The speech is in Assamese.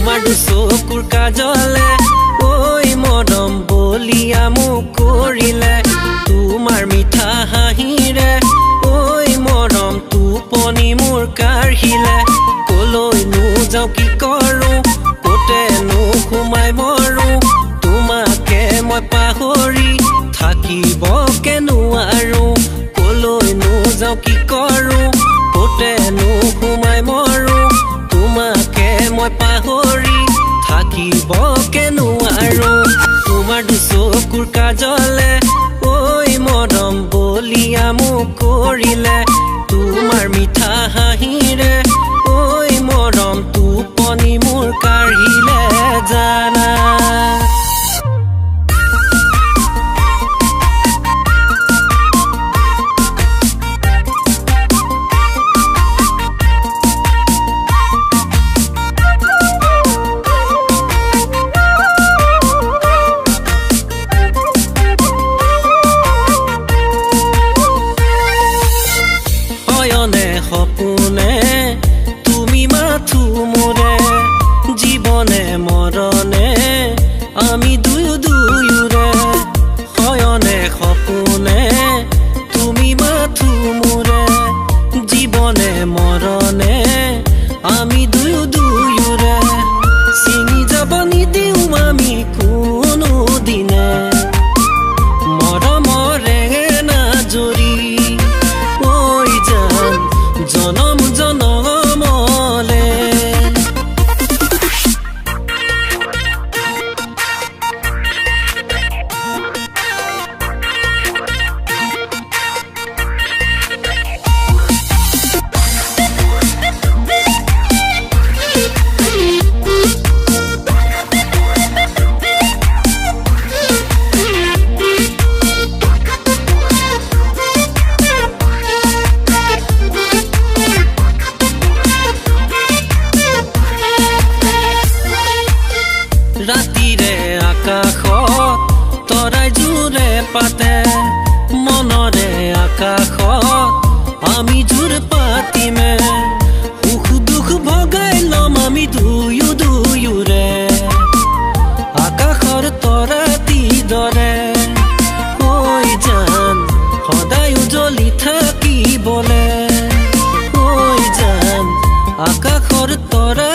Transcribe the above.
তোমাৰ চকুৰ কাজলে ঐ মৰম বলিয়া মোক কৰিলে তোমাৰ মিঠা হাঁহিৰে ঐ মৰম টোপনি মোৰ কাঢ়িলে কলৈ নোযাওঁ কি কৰোঁ ক'তেনো সোমাই মৰোঁ তোমাকে মই পাহৰি থাকিব নোৱাৰোঁ কলৈ নোযাওঁ কি কৰোঁ ক'তেনো সোমাই মৰোঁ তোমাকে মই পাহৰি থাকিব নোৱাৰোঁ তোমাৰ চকুৰ কাজলে ঐ মৰম বলিয়া মোক কৰিলে তোমাৰ মিঠা হাঁহিৰে ঐ মৰম টোপনি মোৰ কাঢ়িলে জানা সপোনে তুমি মাথো মোৰে জীৱনে মৰণে আমি দুয়োৰে হয়নে সপোনে তুমি মাথো মোৰে জীৱনে মৰণে আমি দুয়োৰে চিঙি যাব নিদিওঁ আমি কোনো দিনে মৰমৰে নাজৰি জনম জনমলে ৰাতিৰে আকাশত তৰাই জোৰে পাতে মনৰে আকাশত আমি জোৰ পাতিমে সুখ দুখ ভগাই ল'ম আমি দুয়োৰে আকাশৰ তৰাতি দৰে ঐ জান সদায় উজ্বলি থাকিবলে ঐ জান আকাশৰ তৰা